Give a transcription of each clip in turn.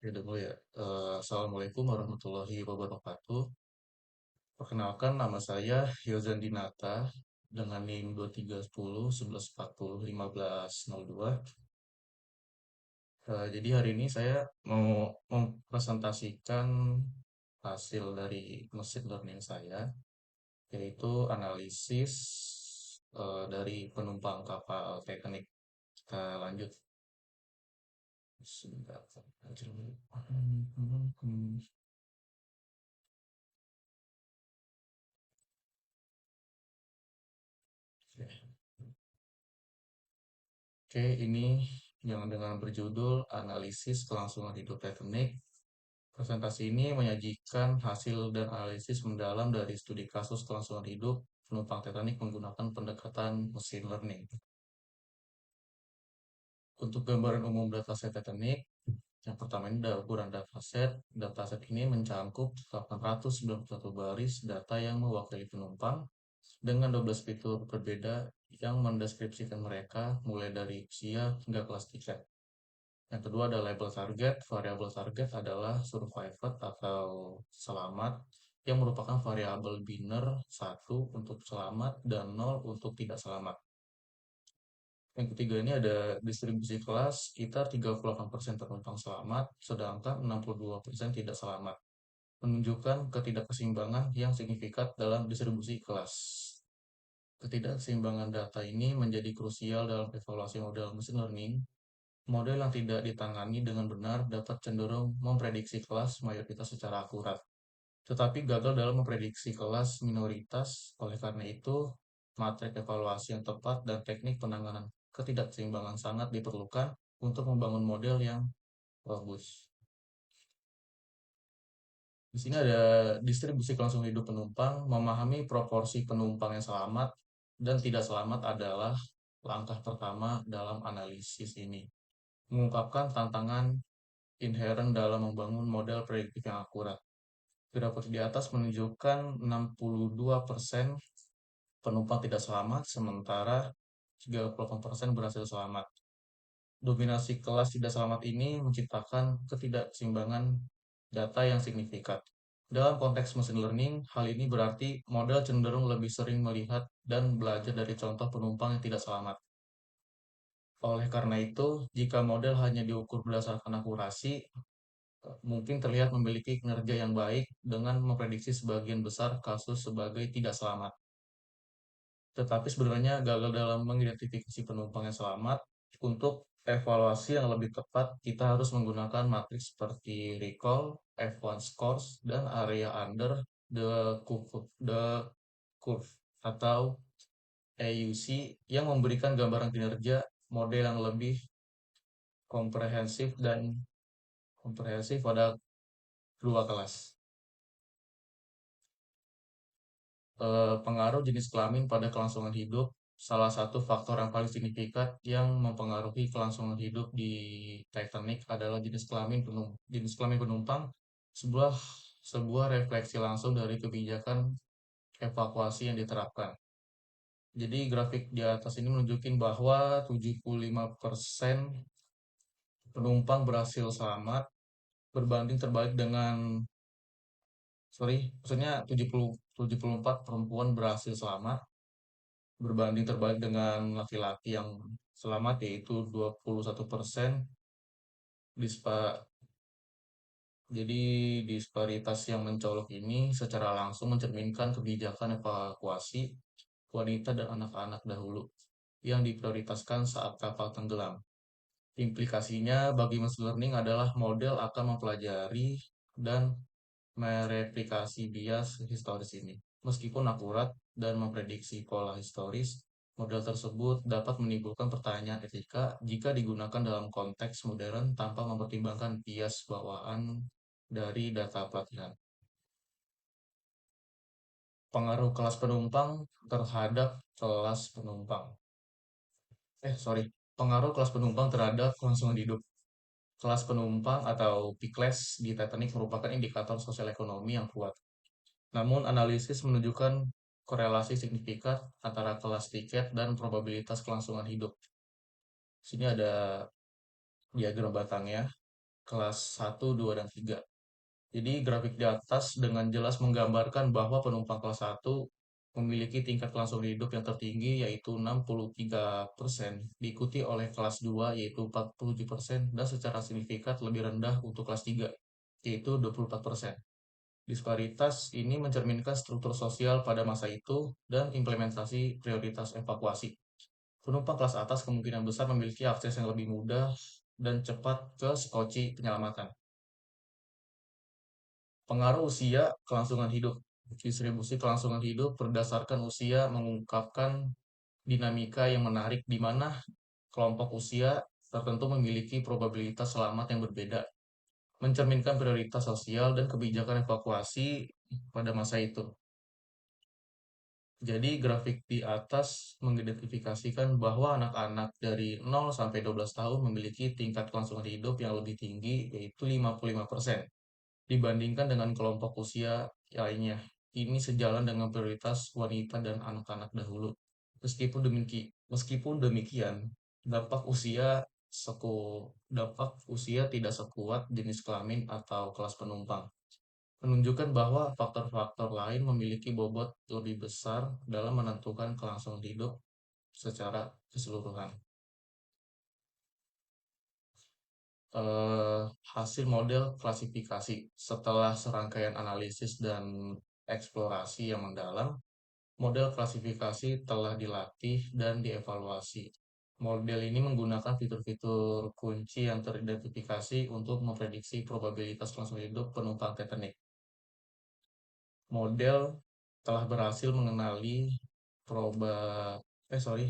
Oke, dulu ya. Assalamualaikum warahmatullahi wabarakatuh. Perkenalkan, nama saya Yozan Dinata dengan NIM 2310 1140 1502. Jadi hari ini saya mau mempresentasikan hasil dari machine learning saya, yaitu analisis dari penumpang kapal Titanic. Kita lanjut. Sebentar. Oke, ini yang dengan berjudul Analisis Kelangsungan Hidup Titanic. Presentasi ini menyajikan hasil dan analisis mendalam dari studi kasus kelangsungan hidup penumpang Titanic menggunakan pendekatan machine learning. Untuk gambaran umum dataset Titanic, yang pertama ini ada ukuran dataset. Dataset ini mencakup 891 baris data yang mewakili penumpang dengan 12 fitur berbeda yang mendeskripsikan mereka mulai dari usia hingga kelas tiket. Yang kedua ada label target. Variabel target adalah survived atau selamat yang merupakan variabel biner 1 untuk selamat dan 0 untuk tidak selamat. Yang ketiga ini ada distribusi kelas, sekitar 38% penumpang selamat, sedangkan 62% tidak selamat, menunjukkan ketidakseimbangan yang signifikan dalam distribusi kelas. Ketidakseimbangan data ini menjadi krusial dalam evaluasi model machine learning. Model yang tidak ditangani dengan benar dapat cenderung memprediksi kelas mayoritas secara akurat, tetapi gagal dalam memprediksi kelas minoritas. Oleh karena itu, matrik evaluasi yang tepat dan teknik penanganan ketidakseimbangan sangat diperlukan untuk membangun model yang bagus. Di sini ada distribusi langsung hidup penumpang. Memahami proporsi penumpang yang selamat dan tidak selamat adalah langkah pertama dalam analisis ini. Mengungkapkan tantangan inherent dalam membangun model prediktif yang akurat. Grafik di atas menunjukkan 62% penumpang tidak selamat, sementara 38% berhasil selamat. Dominasi kelas tidak selamat ini menciptakan ketidakseimbangan data yang signifikan. Dalam konteks machine learning, hal ini berarti model cenderung lebih sering melihat dan belajar dari contoh penumpang yang tidak selamat. Oleh karena itu, jika model hanya diukur berdasarkan akurasi, mungkin terlihat memiliki kinerja yang baik dengan memprediksi sebagian besar kasus sebagai tidak selamat. Tetapi sebenarnya gagal dalam mengidentifikasi penumpang yang selamat. Untuk evaluasi yang lebih tepat, kita harus menggunakan matriks seperti recall, F1 scores, dan area under the curve atau AUC yang memberikan gambaran kinerja model yang lebih komprehensif pada dua kelas. Pengaruh jenis kelamin pada kelangsungan hidup. Salah satu faktor yang paling signifikan yang mempengaruhi kelangsungan hidup di Titanic adalah jenis kelamin penumpang. Sebuah refleksi langsung dari kebijakan evakuasi yang diterapkan. Jadi grafik di atas ini menunjukkan bahwa 75% penumpang berhasil selamat berbanding terbalik dengan maksudnya 74 perempuan berhasil selamat berbanding terbalik dengan laki-laki yang selamat, yaitu 21%. Jadi disparitas yang mencolok ini secara langsung mencerminkan kebijakan evakuasi wanita dan anak-anak dahulu yang diprioritaskan saat kapal tenggelam. Implikasinya bagi machine learning adalah model akan mempelajari dan mereplikasi bias historis ini. Meskipun akurat dan memprediksi pola historis, model tersebut dapat menimbulkan pertanyaan etika jika digunakan dalam konteks modern tanpa mempertimbangkan bias bawaan dari data pelatihan. Pengaruh kelas penumpang terhadap kelas penumpang. Pengaruh kelas penumpang terhadap kelangsungan hidup. Kelas penumpang atau P-class di Titanic merupakan indikator sosial ekonomi yang kuat. Namun, analisis menunjukkan korelasi signifikan antara kelas tiket dan probabilitas kelangsungan hidup. Sini ada diagram batangnya. kelas 1, 2, dan 3. Jadi grafik di atas dengan jelas menggambarkan bahwa penumpang kelas 1 memiliki tingkat kelangsungan hidup yang tertinggi yaitu 63%, diikuti oleh kelas 2 yaitu 47%, dan secara signifikan lebih rendah untuk kelas 3 yaitu 24%. Disparitas ini mencerminkan struktur sosial pada masa itu dan implementasi prioritas evakuasi. Penumpang kelas atas kemungkinan besar memiliki akses yang lebih mudah dan cepat ke skoci penyelamatan. Pengaruh usia kelangsungan hidup. Distribusi kelangsungan hidup berdasarkan usia mengungkapkan dinamika yang menarik di mana kelompok usia tertentu memiliki probabilitas selamat yang berbeda, mencerminkan prioritas sosial dan kebijakan evakuasi pada masa itu. Jadi grafik di atas mengidentifikasikan bahwa anak-anak dari 0 sampai 12 tahun memiliki tingkat kelangsungan hidup yang lebih tinggi yaitu 55% dibandingkan dengan kelompok usia lainnya. Ini sejalan dengan prioritas wanita dan anak-anak dahulu. Meskipun demikian, dampak usia dampak usia tidak sekuat jenis kelamin atau kelas penumpang, menunjukkan bahwa faktor-faktor lain memiliki bobot lebih besar dalam menentukan kelangsungan hidup secara keseluruhan. eh, Hasil model klasifikasi setelah serangkaian analisis dan eksplorasi yang mendalam, model klasifikasi telah dilatih dan dievaluasi. Model ini menggunakan fitur-fitur kunci yang teridentifikasi untuk memprediksi probabilitas kelangsungan hidup penumpang Titanic. Model telah berhasil proba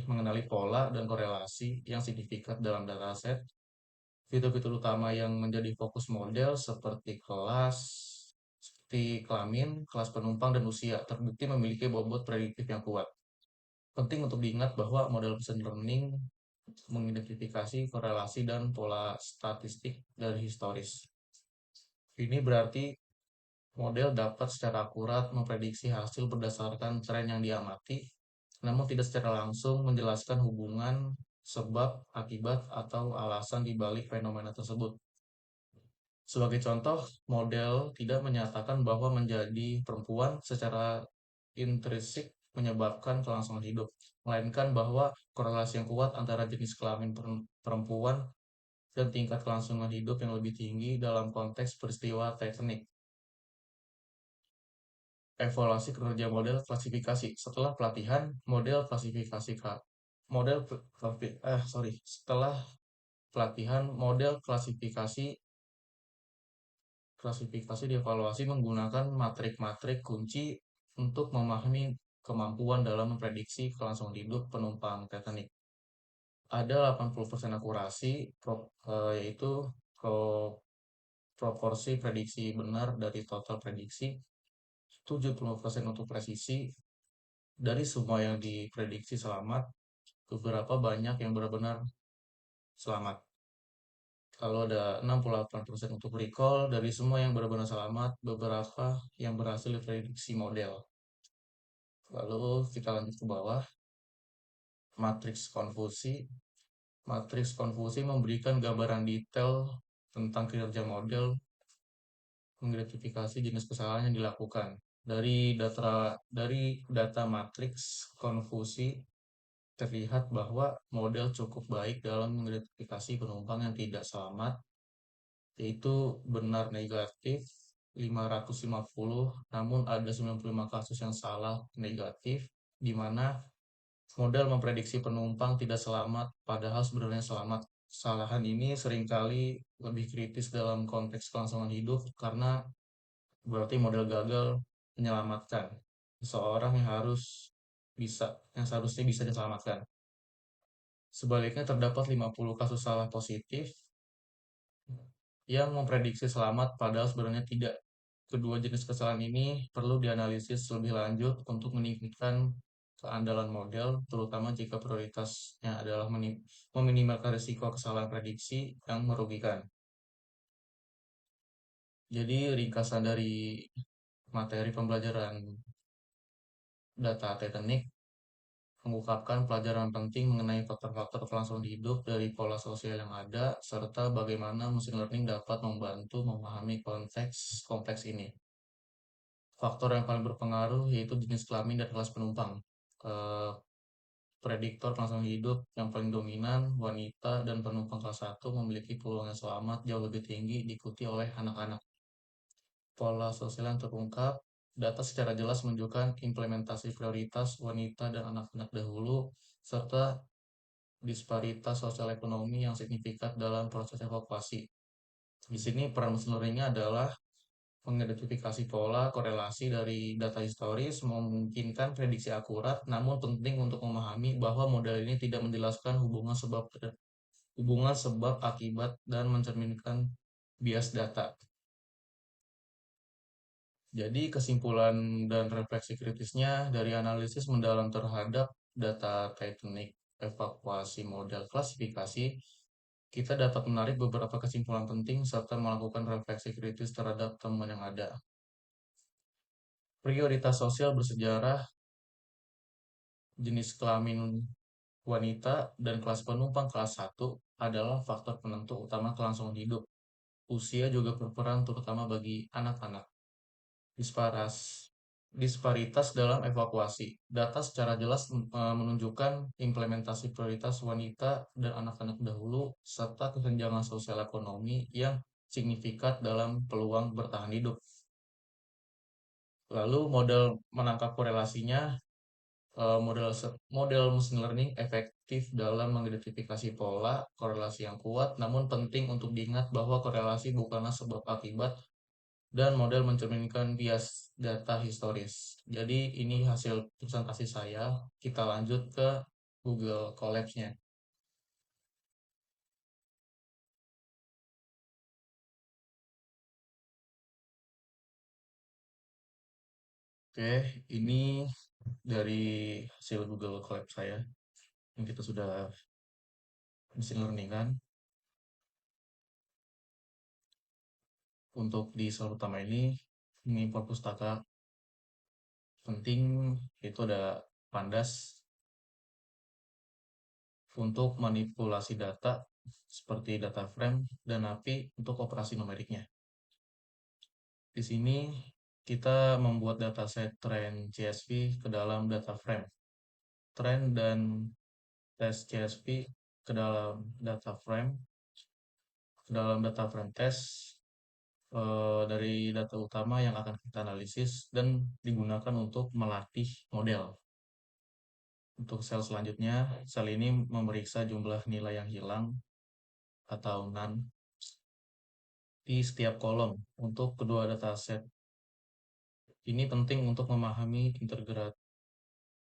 mengenali pola dan korelasi yang signifikan dalam dataset. Fitur-fitur utama yang menjadi fokus model seperti kelamin, kelas penumpang, dan usia terbukti memiliki bobot prediktif yang kuat. Penting untuk diingat bahwa model machine learning mengidentifikasi korelasi dan pola statistik dari historis. Ini berarti model dapat secara akurat memprediksi hasil berdasarkan tren yang diamati, namun tidak secara langsung menjelaskan hubungan sebab, akibat, atau alasan di balik fenomena tersebut. Sebagai contoh, model tidak menyatakan bahwa menjadi perempuan secara intrinsik menyebabkan kelangsungan hidup, melainkan bahwa korelasi yang kuat antara jenis kelamin perempuan dan tingkat kelangsungan hidup yang lebih tinggi dalam konteks peristiwa Titanic. Evaluasi kinerja model klasifikasi. Setelah pelatihan, model setelah pelatihan model klasifikasi dievaluasi menggunakan matrik-matrik kunci untuk memahami kemampuan dalam memprediksi kelangsungan hidup penumpang Titanic. Ada 80% akurasi, yaitu proporsi prediksi benar dari total prediksi, 70% untuk presisi. Dari semua yang diprediksi selamat, beberapa banyak yang benar-benar selamat. Kalau ada 68% untuk recall, dari semua yang benar-benar selamat, beberapa yang berhasil diprediksi model. Lalu kita lanjut ke bawah. Matriks konfusi. Matriks konfusi memberikan gambaran detail tentang kinerja model mengidentifikasi jenis kesalahan yang dilakukan. Dari data matriks konfusi terlihat bahwa model cukup baik dalam mengidentifikasi penumpang yang tidak selamat, yaitu benar negatif 550, namun ada 95 kasus yang salah negatif, di mana model memprediksi penumpang tidak selamat, padahal sebenarnya selamat. Kesalahan ini seringkali lebih kritis dalam konteks kelangsungan hidup karena berarti model gagal menyelamatkan seseorang yang seharusnya bisa diselamatkan. Sebaliknya terdapat 50 kasus salah positif yang memprediksi selamat padahal sebenarnya tidak. Kedua jenis kesalahan ini perlu dianalisis lebih lanjut untuk meningkatkan keandalan model, terutama jika prioritasnya adalah meminimalkan risiko kesalahan prediksi yang merugikan. Jadi ringkasan dari materi pembelajaran data Titanic mengungkapkan pelajaran penting mengenai faktor-faktor kelangsungan hidup dari pola sosial yang ada, serta bagaimana machine learning dapat membantu memahami konteks kompleks ini. Faktor yang paling berpengaruh yaitu jenis kelamin dan kelas penumpang. Eh, Prediktor kelangsungan hidup yang paling dominan, wanita dan penumpang kelas 1 memiliki peluang yang selamat jauh lebih tinggi diikuti oleh anak-anak. Pola sosial yang terungkap, data secara jelas menunjukkan implementasi prioritas wanita dan anak-anak dahulu, serta disparitas sosial ekonomi yang signifikan dalam proses evakuasi. Di sini peran mesin learning adalah mengidentifikasi pola korelasi dari data historis, memungkinkan prediksi akurat, namun penting untuk memahami bahwa model ini tidak menjelaskan hubungan sebab akibat dan mencerminkan bias data. Jadi kesimpulan dan refleksi kritisnya dari analisis mendalam terhadap data teknik evakuasi model klasifikasi, kita dapat menarik beberapa kesimpulan penting serta melakukan refleksi kritis terhadap temuan yang ada. Prioritas sosial bersejarah, jenis kelamin wanita, dan kelas penumpang kelas 1 adalah faktor penentu utama kelangsungan hidup. Usia juga berperan terutama bagi anak-anak. Disparas Disparitas dalam evakuasi. Data secara jelas menunjukkan implementasi prioritas wanita dan anak-anak dahulu serta kesenjangan sosial ekonomi yang signifikan dalam peluang bertahan hidup. Lalu model menangkap korelasinya, model machine learning efektif dalam mengidentifikasi pola korelasi yang kuat, namun penting untuk diingat bahwa korelasi bukanlah sebab akibat dan model mencerminkan bias data historis. Jadi ini hasil presentasi saya. Kita lanjut ke Google Colabs-nya. Oke, ini dari hasil Google Colabs saya yang kita sudah machine learning kan. Untuk di slide utama ini perpustaka penting itu ada Pandas untuk manipulasi data seperti data frame dan API untuk operasi numeriknya. Di sini kita membuat dataset trend CSV ke dalam data frame. Trend dan tes CSV ke dalam data frame, test dari data utama yang akan kita analisis dan digunakan untuk melatih model. Untuk sel selanjutnya, sel ini memeriksa jumlah nilai yang hilang atau none di setiap kolom untuk kedua dataset. Ini penting untuk memahami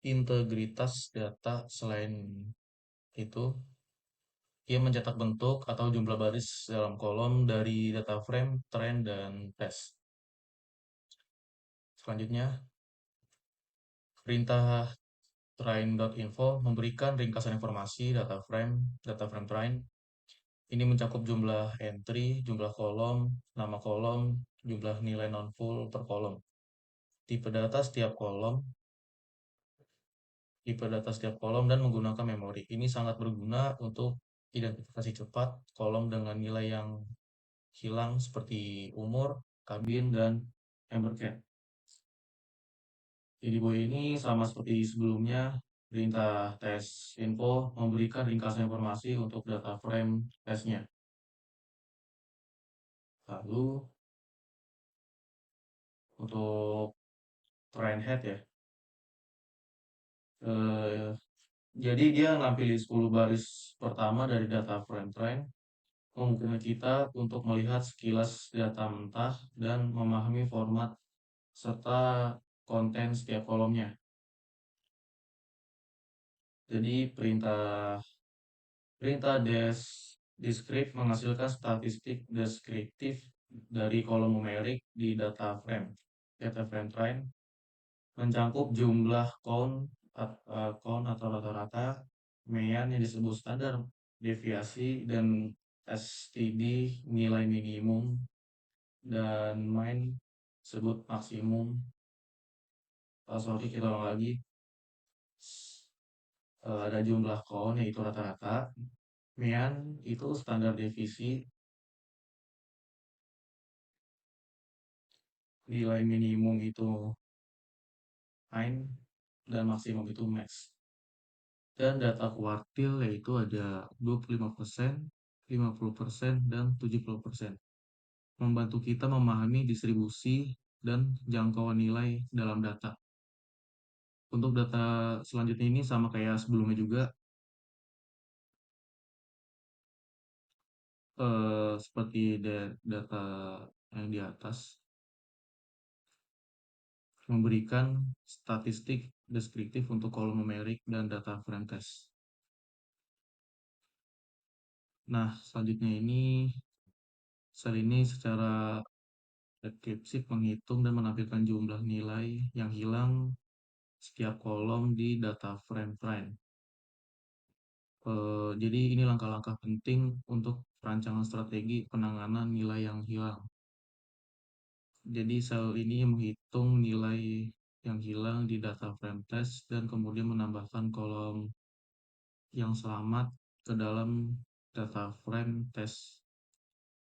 integritas data. Selain itu, ia mencetak bentuk atau jumlah baris dalam kolom dari data frame, trend, dan test. Selanjutnya, perintah train.info memberikan ringkasan informasi data frame train. Ini mencakup jumlah entry, jumlah kolom, nama kolom, jumlah nilai non-full per kolom. Tipe data setiap kolom, dan menggunakan memori. Ini sangat berguna untuk identifikasi cepat kolom dengan nilai yang hilang seperti umur, kabin, dan embercat. Jadi buku ini sama seperti sebelumnya, perintah tes info memberikan ringkasan informasi untuk data frame tesnya. Lalu untuk train head ya, eh, jadi dia nampilin 10 baris pertama dari data frame train, memungkinkan kita untuk melihat sekilas data mentah dan memahami format serta konten setiap kolomnya. Jadi perintah descript menghasilkan statistik deskriptif dari kolom numerik di data frame. Data frame train mencakup jumlah count atau rata-rata, mean yang disebut standar deviasi, dan STD nilai minimum, dan mean disebut maksimum. Sorry, kita ulang lagi. Ada jumlah kon yaitu rata-rata, mean itu standar devisi, nilai minimum itu min, dan maksimum itu max. Dan data kuartil yaitu ada 25%, 50%, dan 70%. Membantu kita memahami distribusi dan jangkauan nilai dalam data. Untuk data selanjutnya ini sama kayak sebelumnya juga, seperti data yang di atas, memberikan statistik deskriptif untuk kolom numerik dan data frame test. Nah, selanjutnya ini sel ini secara deskriptif menghitung dan menampilkan jumlah nilai yang hilang setiap kolom di data frame prime. Jadi ini langkah-langkah penting untuk perancangan strategi penanganan nilai yang hilang. Jadi sel ini menghitung nilai yang hilang di data frame test dan kemudian menambahkan kolom yang selamat ke dalam data frame test.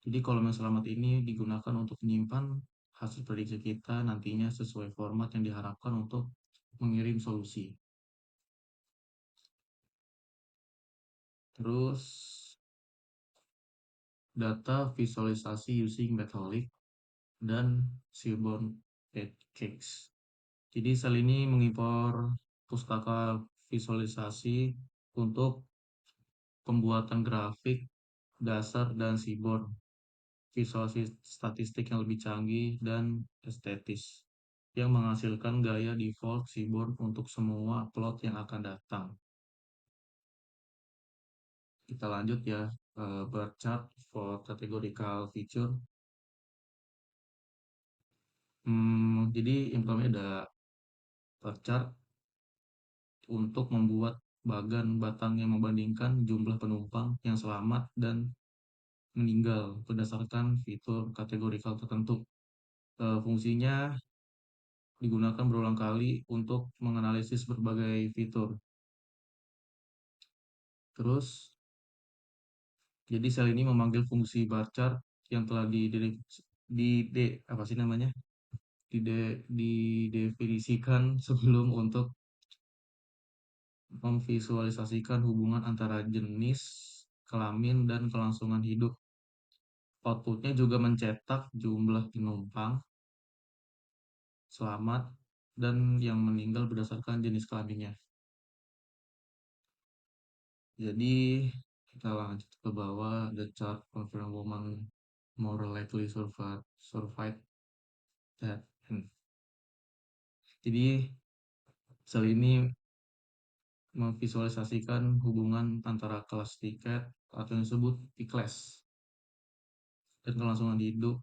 Jadi kolom yang selamat ini digunakan untuk menyimpan hasil prediksi kita nantinya sesuai format yang diharapkan untuk mengirim solusi. Terus data visualisasi using Metholic dan Seaborn Pancakes. Jadi sel ini mengimpor pustaka visualisasi untuk pembuatan grafik dasar dan Seaborn, visualisasi statistik yang lebih canggih dan estetis, yang menghasilkan gaya default Seaborn untuk semua plot yang akan datang. Kita lanjut ya, bar chart for categorical feature. Jadi yang pertama ada bar chart untuk membuat bagan batang yang membandingkan jumlah penumpang yang selamat dan meninggal berdasarkan fitur kategorikal tertentu. Fungsinya digunakan berulang kali untuk menganalisis berbagai fitur. Terus, jadi sel ini memanggil fungsi bar chart yang telah apa sih namanya? Didefinisikan sebelum untuk memvisualisasikan hubungan antara jenis, kelamin, dan kelangsungan hidup. Outputnya juga mencetak jumlah penumpang selamat dan yang meninggal berdasarkan jenis kelaminnya. Jadi kita lanjut ke bawah, the chart confirm woman more likely survive that. Jadi sel ini memvisualisasikan hubungan antara kelas tiket atau yang disebut P-class dan kelangsungan hidup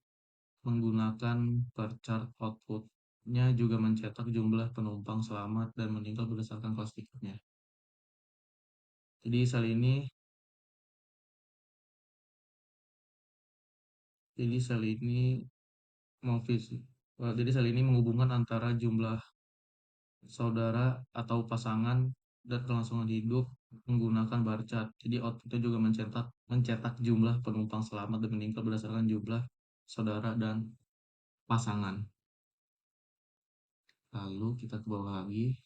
menggunakan bar chart. Outputnya juga mencetak jumlah penumpang selamat dan meninggal berdasarkan kelas tiketnya. Jadi sel ini jadi sel ini jadi sel ini menghubungkan antara jumlah saudara atau pasangan dan kelangsungan hidup menggunakan bar chart. Jadi outputnya juga mencetak jumlah penumpang selamat dan meninggal berdasarkan jumlah saudara dan pasangan. Lalu kita ke bawah lagi.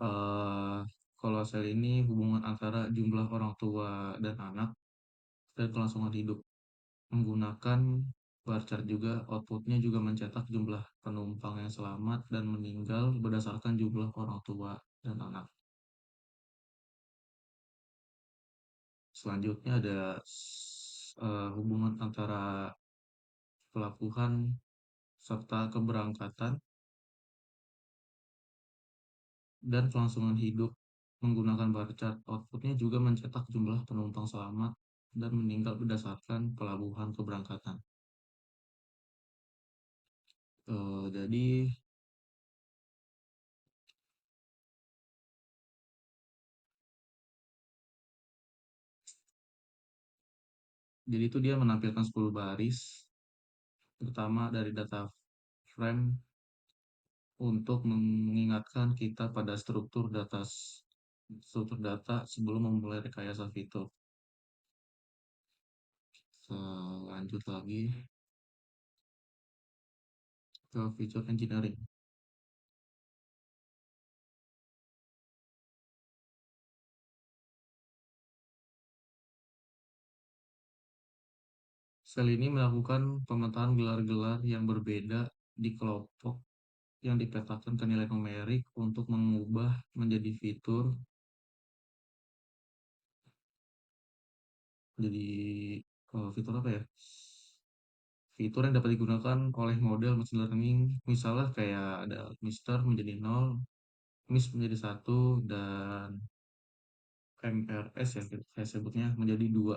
Uh, Kalau sel ini hubungan antara jumlah orang tua dan anak dan kelangsungan hidup menggunakan bar chart juga. Outputnya juga mencetak jumlah penumpang yang selamat dan meninggal berdasarkan jumlah orang tua dan anak. Selanjutnya ada hubungan antara pelabuhan serta keberangkatan dan kelangsungan hidup menggunakan bar chart. Outputnya juga mencetak jumlah penumpang selamat dan meninggal berdasarkan pelabuhan keberangkatan. Jadi itu dia menampilkan 10 baris, pertama dari data frame untuk mengingatkan kita pada struktur data sebelum memulai rekayasa fitur. Lanjut lagi ke feature engineering. Sel ini melakukan pemetaan gelar-gelar yang berbeda di kelompok yang dipetakan ke nilai numerik untuk mengubah menjadi jadi fitur apa ya? Fitur yang dapat digunakan oleh model machine learning, misalnya kayak ada Mister menjadi nol, Miss menjadi satu, dan MRS ya saya sebutnya menjadi dua,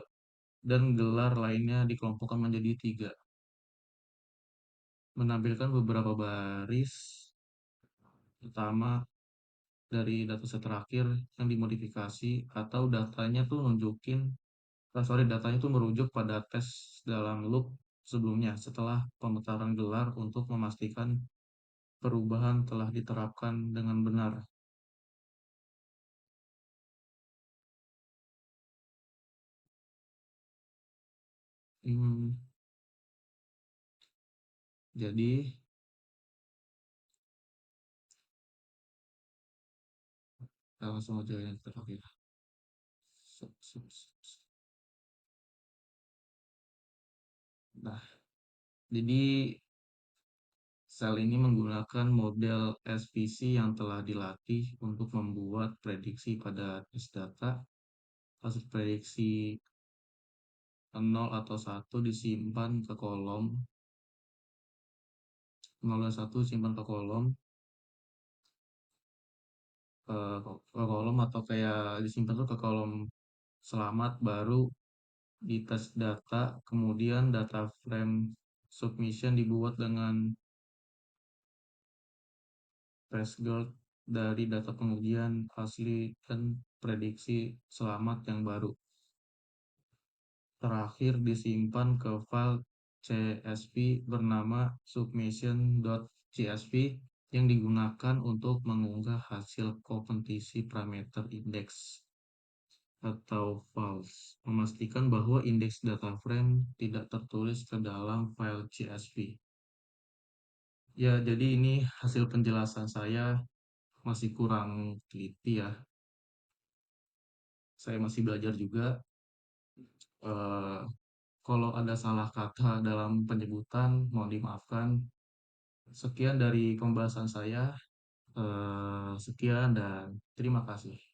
dan gelar lainnya dikelompokkan menjadi tiga, menampilkan beberapa baris pertama dari dataset terakhir yang dimodifikasi atau datanya tuh merujuk pada tes dalam loop sebelumnya setelah pemutaran gelar untuk memastikan perubahan telah diterapkan dengan benar. Hmm, jadi langsung aja yang terakhir. Nah, jadi sel ini menggunakan model SVC yang telah dilatih untuk membuat prediksi pada tes data. Hasil prediksi 0 atau 1 disimpan ke kolom, 0 dan 1 disimpan ke kolom, ke kolom atau kayak disimpan tuh ke kolom selamat, baru di tes data, kemudian data frame submission dibuat dengan guard dari data pengujian asli dan prediksi selamat yang baru. Terakhir disimpan ke file CSV bernama submission.csv yang digunakan untuk mengunggah hasil kompetisi parameter indeks atau false, memastikan bahwa indeks data frame tidak tertulis ke dalam file CSV. Ya, jadi ini hasil penjelasan saya, masih kurang teliti ya. Saya masih belajar juga. Eh, Kalau ada salah kata dalam penyebutan, mohon dimaafkan. Sekian dari pembahasan saya. Sekian dan terima kasih.